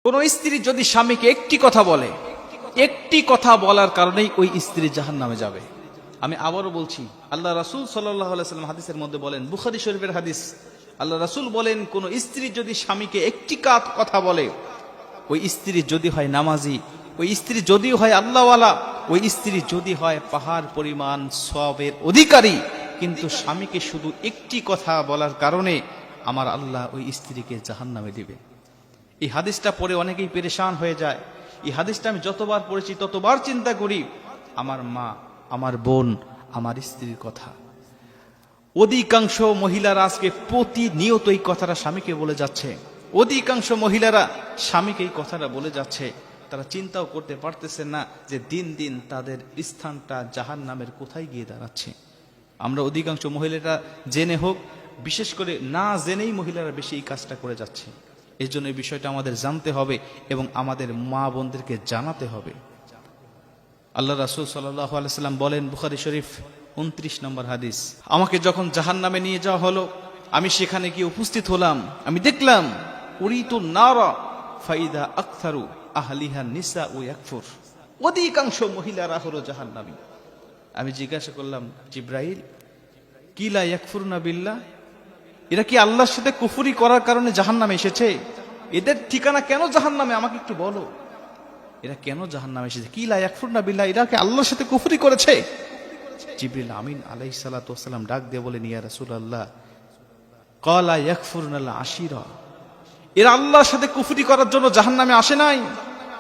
কোন স্ত্রী যদি স্বামীকে একটি কথা বলে, একটি কথা বলার কারণেই ওই স্ত্রী জাহান্নামে যাবে। আমি আবারও বলছি, আল্লাহ রাসূল সাল্লাল্লাহু আলাইহি ওয়াসাল্লাম হাদিসের মধ্যে বলেন, বুখারী শরীফের হাদিস, আল্লাহ রাসূল বলেন, কোন স্ত্রী যদি স্বামীকে একটি কথা বলে, ওই স্ত্রী যদি হয় নামাজি, ওই স্ত্রী যদি হয় আল্লাহওয়ালা, ওই স্ত্রী যদি হয় পাহাড় পরিমাণ সওয়াবের অধিকারী, কিন্তু স্বামীকে শুধু একটি কথা বলার কারণে আমার আল্লাহ ওই স্ত্রীকে জাহান্নামে দিবে। এই হাদিসটা পড়ে অনেকেই পেরেশান হয়ে যায়। এই হাদিসটা আমি যতবার পড়েছি ততবার চিন্তা করি, আমার মা, আমার বোন, আমার স্ত্রীর কথা। অধিকাংশ মহিলারা আজকে প্রতিনিয়ত এই কথাটা স্বামীকে বলে যাচ্ছে। অধিকাংশ মহিলারা স্বামীকে এই কথাটা বলে যাচ্ছে। তারা চিন্তাও করতে পারতেছে না যে দিন দিন তাদের স্থানটা জাহান্নামের কোথায় গিয়ে দাঁড়াচ্ছে। আমরা অধিকাংশ মহিলারা জেনে হোক, বিশেষ করে না জেনেই মহিলারা বেশি এই কাজটা করে যাচ্ছে। এই জন্য এই বিষয়টা আমাদের জানতে হবে এবং আমাদের মা বোনদেরকে জানাতে হবে। আল্লাহ রাসূল সাল্লাল্লাহু আলাইহি ওয়াসাল্লাম বলেন, বুখারী শরীফ 29 নম্বর হাদিস, আমাকে যখন জাহান্নামে নিয়ে যাওয়া হলো, আমি সেখানে গিয়ে উপস্থিত হলাম। আমি দেখলাম উরিতু নারা ফাইদা আকসারু আহলিহা নিসা ও ইয়াকফুর, অধিকাংশ মহিলারা হলো জাহান্নামী। আমি জিজ্ঞাসা করলাম, জিব্রাইল, কি লা ইয়াকফুরনা বিল্লাহ, এরা কি আল্লাহর সাথে কুফরি করার কারণে জাহান্নামে এসেছে? এদের ঠিকানা কেন জাহান্নামে, আমাকে একটু বলো। এরা কেন জাহান্নামে এসেছে? কি লা ইয়াকফুরনা বিল্লাহ, এরা কি আল্লাহর সাথে কুফরি করেছে? জিবরিল আমিন আলাইহিস সালাতু ওয়াস সালাম ডাক দিয়ে বলেন, ইয়া রাসূলুল্লাহ, ক্বালা ইয়াকফুরনাল আশিরা, এরা আল্লাহর সাথে কুফরি করার জন্য জাহান্নামে আসে নাই।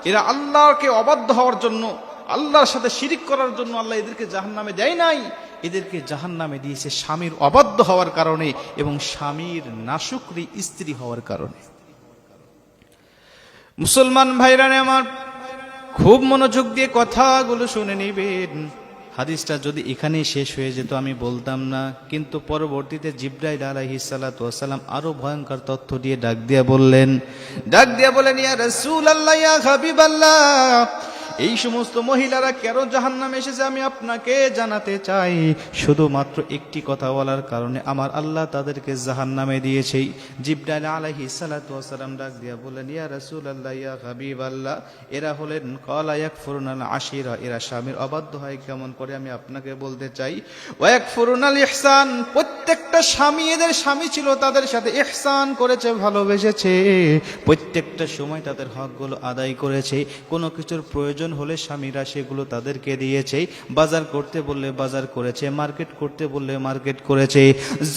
এরা আল্লাহকে অবাধ্য হওয়ার জন্য, আল্লাহর সাথে শিরিক করার জন্য আল্লাহ এদেরকে জাহান্নামে দেয় নাই। এদেরকে জাহান্নামে দিয়েছে স্বামীর অবাধ্য হওয়ার কারণে এবং স্বামীর নাশুকরি স্ত্রী হওয়ার কারণে। মুসলমান ভাইরা আমার, খুব মনোযোগ দিয়ে কথাগুলো শুনে নিবেন। হাদিসটা যদি এখানেই শেষ হয়ে যেত আমি বলতাম না, কিন্তু পরবর্তীতে জিবরাইল আলাইহিস সালাতু ওয়াস সালাম আরো ভয়ঙ্কর তথ্য দিয়ে ডাক দিয়া বললেন, ইয়া রাসূলুল্লাহ, ইয়া হাবিবাল্লাহ, এই সমস্ত মহিলারা কেন জাহান্নামে এসেছে আমি আপনাকে জানাতে চাই। শুধুমাত্র একটি কথা বলার কারণে আমার আল্লাহ তাদেরকে জাহান্নামে দিয়েছে। জিবরাইল আলাইহিস সালাতু ওয়াস সালাম ডাক দিয়া বললেন, ইয়া রাসূলুল্লাহ, ইয়া হাবিবাল্লাহ, এরা হলেন ক্বালা ইয়াকফুরুনাল আশিরা, এরা স্বামীর অবাধ্য হয় কেমন করে আমি আপনাকে বলতে চাই। ওয়া ইয়াকফুরুনাল ইহসান, প্রত্যেকটা স্বামী, এদের স্বামী ছিল, তাদের সাথে ইহসান করেছে, ভালোবেসেছে, প্রত্যেকটা সময় তাদের হকগুলো আদায় করেছে। কোনো কিছুর প্রয়োজন হলে স্বামীরা সেগুলো তাদেরকে দিয়েছে, বাজার করতে বললে বাজার করেছে, মার্কেট করতে বললে মার্কেট করেছে,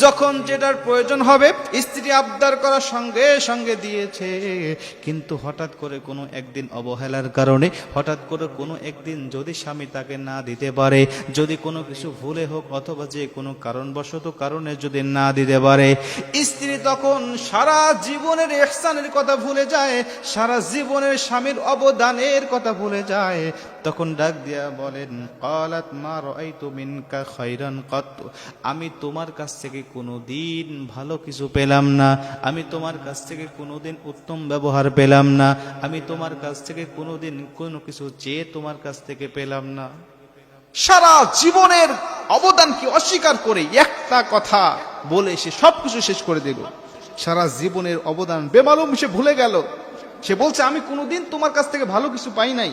যখন যেটার প্রয়োজন হবে স্ত্রী আবদার করার সঙ্গে সঙ্গে দিয়েছে। কিন্তু হঠাৎ করে কোনো একদিন অবহেলার কারণে, হঠাৎ করে কোনো একদিন যদি স্বামী তাকে না দিতে পারে, যদি কোনো কিছু ভুলে হোক অথবা যে কোনো কারণবশত কারণে যদি না দিতে পারে, স্ত্রী তখন সারা জীবনের ইহসানের কথা ভুলে যায়, সারা জীবনের স্বামীর অবদানের কথা ভুলে যায়। তখন ডাক দিয়া বলেন, ক্বালাত মা রাআইতু মিনকা খায়রান কাত, আমি তোমার কাছ থেকে কোনোদিন ভালো কিছু পেলাম না, আমি তোমার কাছ থেকে কোনোদিন উত্তম ব্যবহার পেলাম না, আমি তোমার কাছ থেকে কোনোদিন কোনো কিছু চেয়ে তোমার কাছ থেকে পেলাম না। সারা জীবনের অবদানকে অস্বীকার করে একটা কথা বলে সে সবকিছু শেষ করে দিল। সারা জীবনের অবদান বেমালুম সে ভুলে গেল। সে বলছে, আমি কোনোদিন তোমার কাছ থেকে ভালো কিছু পাই নাই,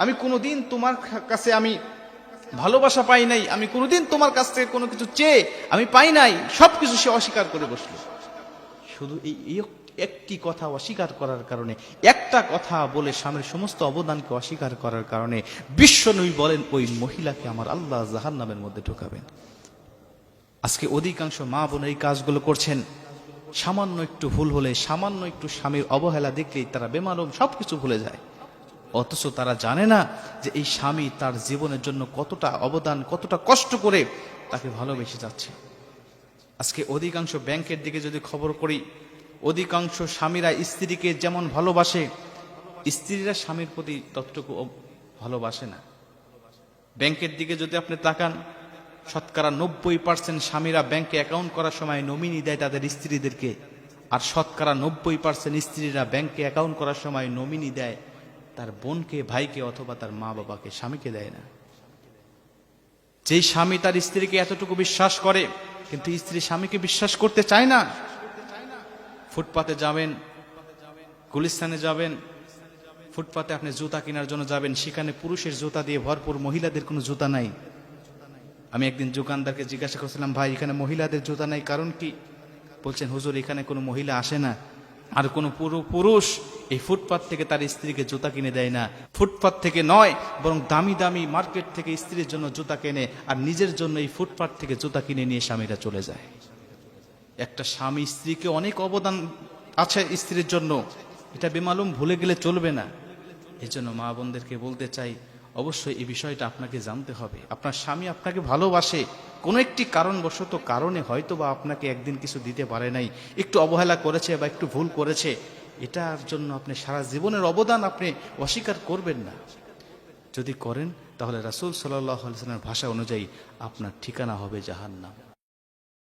আমি কোনোদিন তোমার কাছে আমি ভালোবাসা পাই নাই, আমি কোনোদিন তোমার কাছ থেকে কোনো কিছু চেয়ে আমি পাই নাই, সবকিছু সে অস্বীকার করে বসলো। শুধু এই একটি কথা অস্বীকার করার কারণে, একটা কথা বলে স্বামীর সমস্ত অবদানকে অস্বীকার করার কারণে বিশ্বনবী বলেন, ওই মহিলাকে আমার আল্লাহ জাহান্নামের মধ্যে ঢোকাবেন। আজকে অধিকাংশ মা বোন এই কাজগুলো করছেন। সামান্য একটু ভুল হলে, সামান্য একটু স্বামীর অবহেলা দেখলেই তারা বেমালুম সবকিছু ভুলে যায়। অথচ তারা জানে না যে এই স্বামী তার জীবনের জন্য কতটা অবদান, কতটা কষ্ট করে তাকে ভালোবেসে যাচ্ছে। আজকে অধিকাংশ ব্যাংকের দিকে যদি খবর করি, অধিকাংশ স্বামীরা স্ত্রীকে যেমন ভালোবাসে, স্ত্রীরা স্বামীর প্রতি ততটুকু ভালোবাসে না। ব্যাংকের দিকে যদি আপনি তাকান, শতকরা 90% স্বামীরা ব্যাংকে অ্যাকাউন্ট করার সময় নমিনি দেয় তাদের স্ত্রীদেরকে, আর শতকরা 90% স্ত্রীরা ব্যাংকে অ্যাকাউন্ট করার সময় নমিনি দেয় তার বোনকে, ভাইকে অথবা তার মা বাবাকে, স্বামীকে দেয় না। যেই স্বামী তার স্ত্রীকে এতটুকু বিশ্বাস করে কিন্তু স্ত্রী স্বামীকে বিশ্বাস করতে চায় না। ফুটপাতে যাবেন, গুলিস্তানে যাবেন, ফুটপাতে আপনি জুতা কেনার জন্য যাবেন, সেখানে পুরুষের জুতা দিয়ে ভরপুর, মহিলাদের কোনো জুতা নাই। আমি একদিন দোকানদারকে জিজ্ঞাসা করছিলাম, ভাই এখানে মহিলাদের জুতা নাই, কারণ কি? বলছেন, হুজুর এখানে কোনো মহিলা আসে না, আর কোনো পুরুষ এই ফুটপাত থেকে তার স্ত্রীকে জুতা কিনে দেয় না। ফুটপাত থেকে নয়, বরং দামি দামি মার্কেট থেকে স্ত্রীর জন্য জুতা কেনে, আর নিজের জন্য এই ফুটপাত থেকে জুতা কিনে নিয়ে স্বামীরা চলে যায়। একটা স্বামী স্ত্রীকে অনেক অবদান আছে স্ত্রীর জন্য, এটা বেমালুম ভুলে গেলে চলবে না। এই জন্য মা বোনদেরকে বলতে চাই, অবশ্যই এই বিষয়টা আপনাকে জানতে হবে। আপনার স্বামী আপনাকে ভালোবাসে, কোনো একটি কারণে হয়তো বা আপনাকে একদিন কিছু দিতে পারে নাই, একটু অবহেলা করেছে বা একটু ভুল করেছে, এটার জন্য আপনি সারা জীবনের অবদান আপনি অস্বীকার করবেন না। যদি করেন তাহলে রাসূল সাল্লাল্লাহু আলাইহি ওয়াসাল্লামের ভাষা অনুযায়ী আপনার ঠিকানা হবে জাহান্নাম।